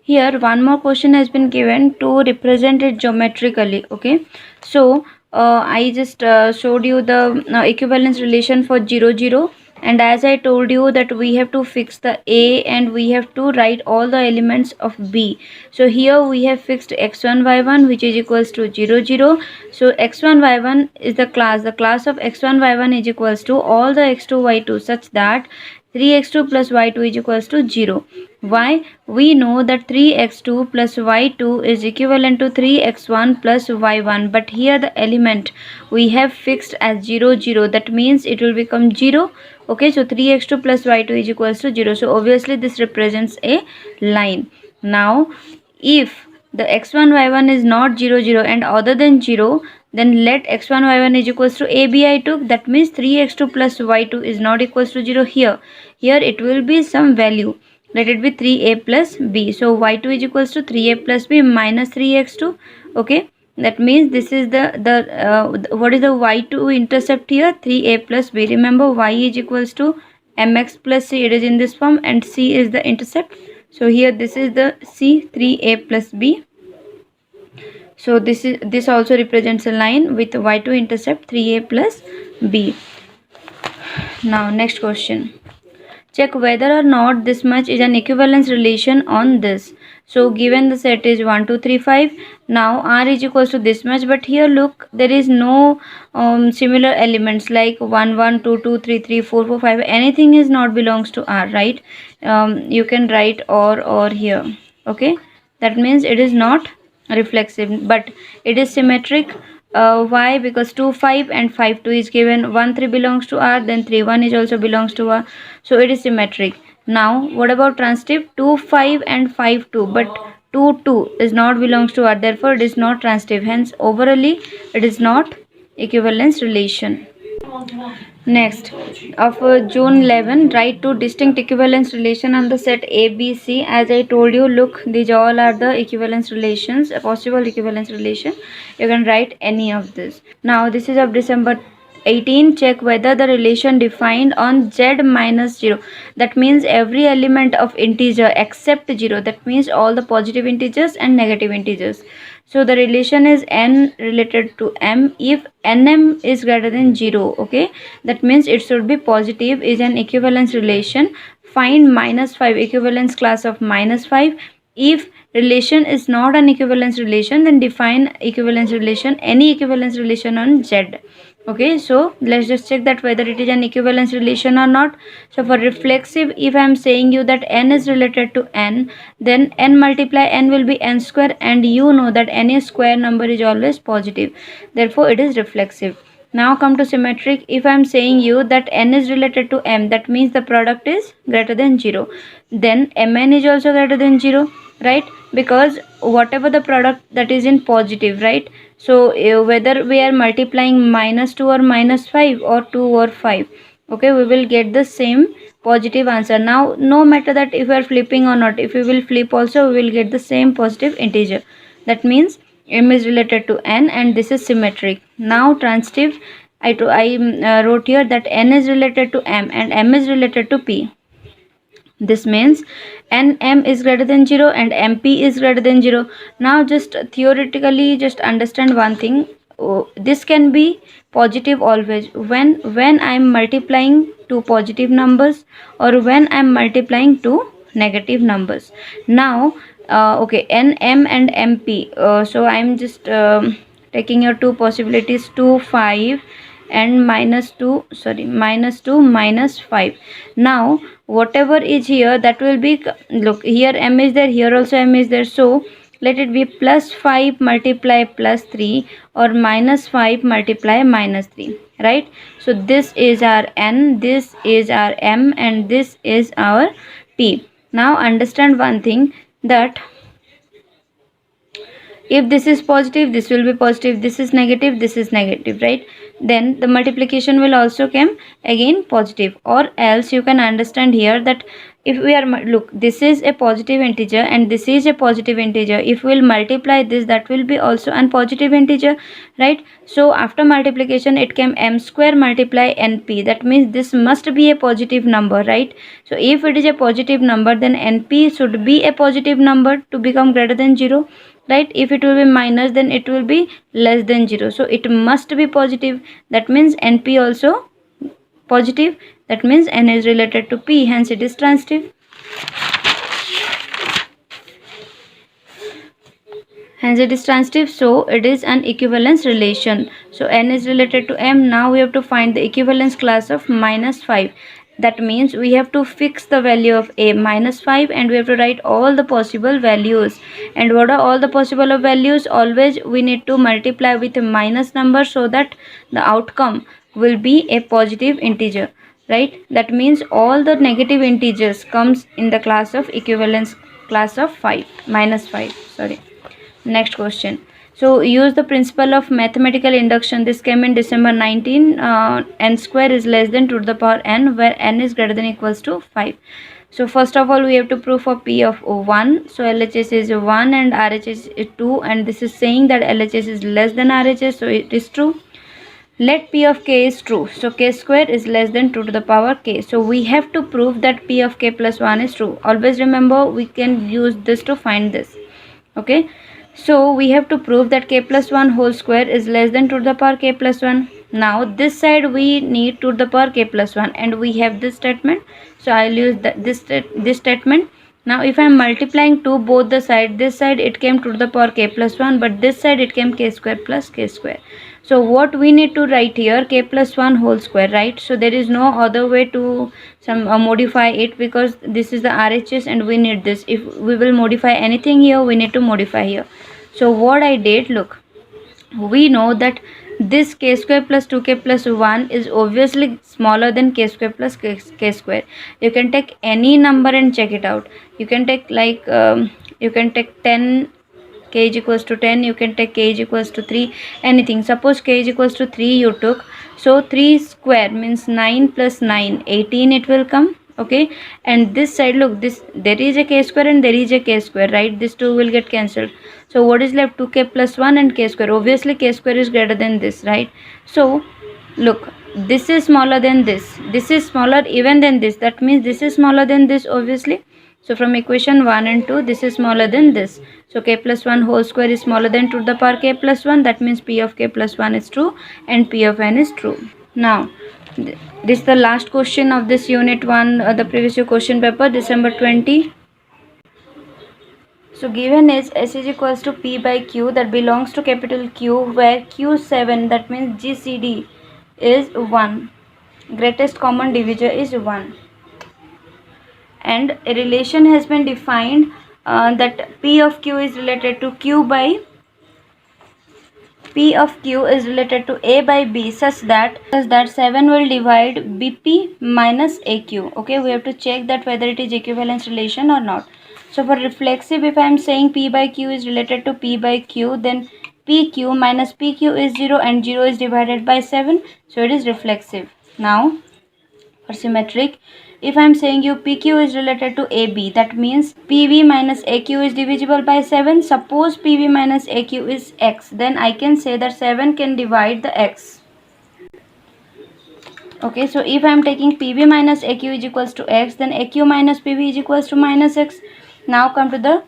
Here one more question has been given to represent it geometrically. Okay, so I just showed you the equivalence relation for 0 0, and as I told you that we have to fix the A and we have to write all the elements of B. So here we have fixed x1 y1 which is equals to 0 0. So x1 y1 is the class of x1 y1 is equals to all the x2 y2 such that 3x2 plus y2 is equals to 0. Why? We know that 3x2 plus y2 is equivalent to 3x1 plus y1, but here the element we have fixed as 0 0. That means it will become 0. Okay, so 3x2 plus y2 is equals to 0. So obviously this represents a line. Now if the x1 y1 is not 0 0 and other than 0, then let x1 y1 is equals to AB I took. That means 3x2 plus y2 is not equals to 0 here. Here it will be some value. Let it be 3a plus b. So y2 is equals to 3a plus b minus 3x2. Okay, that means this is the what is the y2 intercept here? 3a plus b. Remember y is equals to mx plus c. It is in this form, and c is the intercept. So here this is the c, 3a plus b. So this also represents a line with y2 intercept 3a plus b. Now next question. Check whether or not this much is an equivalence relation on this. So given the set is 1 2 3 5, now r is equals to this much, but here look, there is no similar elements like 1 1 2 2 3 3 4 4 5. Anything is not belongs to r, right? You can write or here. Okay, that means it is not reflexive, but it is symmetric. Why? Because 2 5 and 5 2 is given. 1 3 belongs to r, then 3 1 is also belongs to r, so it is symmetric. Now what about transitive? 2 5 and 5 2, but 2 2 is not belongs to r, therefore it is not transitive, hence overally it is not equivalence relation. Next, of June 11, write two distinct equivalence relation on the set ABC. As I told you, look, these all are the equivalence relations, a possible equivalence relation. You can write any of this. Now this is of December 18, check whether the relation defined on z minus 0, that means every element of integer except 0, that means all the positive integers and negative integers. So the relation is n related to m if nm is greater than 0. Okay, that means it should be positive, is an equivalence relation. Find minus 5 equivalence class of minus 5. If relation is not an equivalence relation, then define equivalence relation, any equivalence relation on z. Okay, so let's just check that whether it is an equivalence relation or not. So for reflexive, if I am saying you that n is related to n, then n multiply n will be n square, and you know that any square number is always positive, therefore it is reflexive. Now come to symmetric. If I am saying you that n is related to m, that means the product is greater than 0, then mn is also greater than 0, right? Because whatever the product that is in positive, right? So whether we are multiplying minus 2 or minus 5 or 2 or 5, okay, we will get the same positive answer. Now no matter that if we are flipping or not, if we will flip also, we will get the same positive integer. That means m is related to n, and this is symmetric. Now transitive, I wrote here that n is related to m and m is related to p. This means nm is greater than 0 and mp is greater than 0. Now just theoretically just understand one thing. This can be positive always when I am multiplying two positive numbers or when I am multiplying two negative numbers. Now okay, nm and mp, so I am just taking your two possibilities, 2 5 and minus 2, sorry, minus 2 minus 5. Now whatever is here, that will be, look here m is there, here also m is there, so let it be plus 5 multiply plus 3 or minus 5 multiply minus 3, right? So this is our n, this is our m, and this is our p. Now understand one thing, that if this is positive, this will be positive, this is negative, this is negative, right? Then the multiplication will also come again positive. Or else you can understand here that if we are, look, this is a positive integer and this is a positive integer, if we will multiply this, that will be also an positive integer, right? So after multiplication it came m square multiply np, that means this must be a positive number, right? So if it is a positive number, then np should be a positive number to become greater than 0, right? If it will be minus, then it will be less than 0, so it must be positive. That means np also positive, that means n is related to p, hence it is transitive. Hence it is transitive, so it is an equivalence relation. So n is related to m. Now we have to find the equivalence class of minus 5. That means we have to fix the value of a minus 5 and we have to write all the possible values. And what are all the possible values? Always we need to multiply with a minus number so that the outcome will be a positive integer, right? That means all the negative integers comes in the class of equivalence class of 5, minus 5, sorry. Next question. So use the principle of mathematical induction. This came in December 19. N square is less than 2 to the power n, where n is greater than equals to 5. So first of all we have to prove for p of 1. So LHS is 1 and RHS is 2, and this is saying that LHS is less than RHS, so it is true. Let p of k is true. So k square is less than 2 to the power k. So we have to prove that p of k plus 1 is true. Always remember, we can use this to find this. Okay. So we have to prove that k plus 1 whole square is less than 2 to the power k plus 1. Now this side we need 2 to the power k plus 1, and we have this statement. So I will use this statement. Now if I am multiplying to both the side, this side it came 2 to the power k plus 1, but this side it came k square plus k square. So what we need to write here, k plus 1 whole square, right? So there is no other way to modify it, because this is the RHS and we need this. If we will modify anything here, we need to modify here. So what I did, look, we know that this k square plus 2k plus 1 is obviously smaller than k square plus k square. You can take any number and check it out. You can take like you can take 10, k is equals to 10, you can take k is equals to 3, anything. Suppose k is equals to 3 you took, so 3 square means 9 plus 9, 18 it will come. Okay, and this side, look, this, there is a k square and there is a k square, right? This two will get cancelled. So what is left? 2k plus 1 and k square. Obviously k square is greater than this, right? So Look, this is smaller than this is smaller even than this, that means this is smaller than this obviously. So from equation 1 and 2, this is smaller than this, so k plus 1 whole square is smaller than 2 to the power k plus 1, that means p of k plus 1 is true and p of n is true. Now this is the last question of this unit 1, the previous year question paper, December 20. So given is S is equals to P by Q that belongs to capital Q, where Q7, that means GCD, is 1. Greatest common divisor is 1. And a relation has been defined that P of Q is related to P of Q is related to A by B such that 7 will divide BP minus AQ. Okay, we have to check that whether it is equivalence relation or not. So for reflexive, if I am saying P by Q is related to P by Q, then PQ minus PQ is 0 and 0 is divided by 7. So it is reflexive. Now for symmetric, if I am saying you PQ is related to AB, that means PV minus AQ is divisible by 7. Suppose PV minus AQ is X, then I can say that 7 can divide the X. Okay, so if I am taking PV minus AQ is equals to X, then AQ minus PV is equals to minus X. Now come to the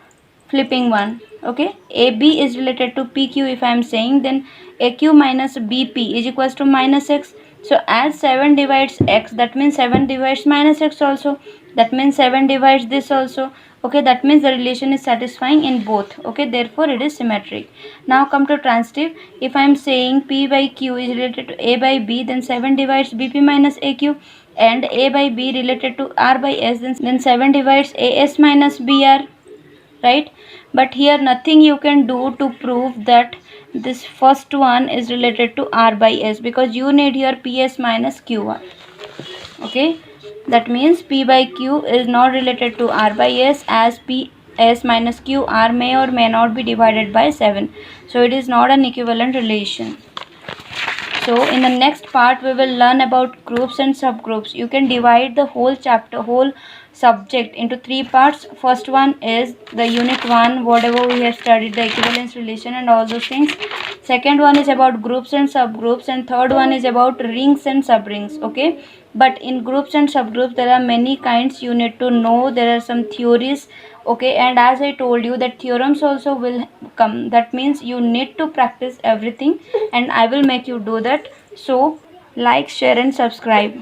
flipping one. Okay, AB is related to PQ, if I am saying, then AQ minus BP is equals to minus X. So as 7 divides X, that means 7 divides minus X also, that means 7 divides this also. Okay, that means the relation is satisfying in both. Okay, therefore it is symmetric. Now come to transitive. If I am saying P by Q is related to A by B, then 7 divides BP minus AQ, and A by B related to R by S, then 7 divides AS minus BR, right? But here nothing you can do to prove that this first one is related to R by S, because you need here PS minus QR. Okay, that means P by Q is not related to R by S, as PS minus QR may or may not be divided by 7, so it is not an equivalent relation. So in the next part we will learn about groups and subgroups. You can divide the whole chapter, whole subject into 3 parts. First one is the unit 1, whatever we have studied, the equivalence relation and all those things. Second one is about groups and subgroups, and third one is about rings and subrings. Okay, but in groups and subgroups there are many kinds you need to know. There are some theories. Okay, and as I told you that theorems also will come, that means you need to practice everything, and I will make you do that. So like, share and subscribe.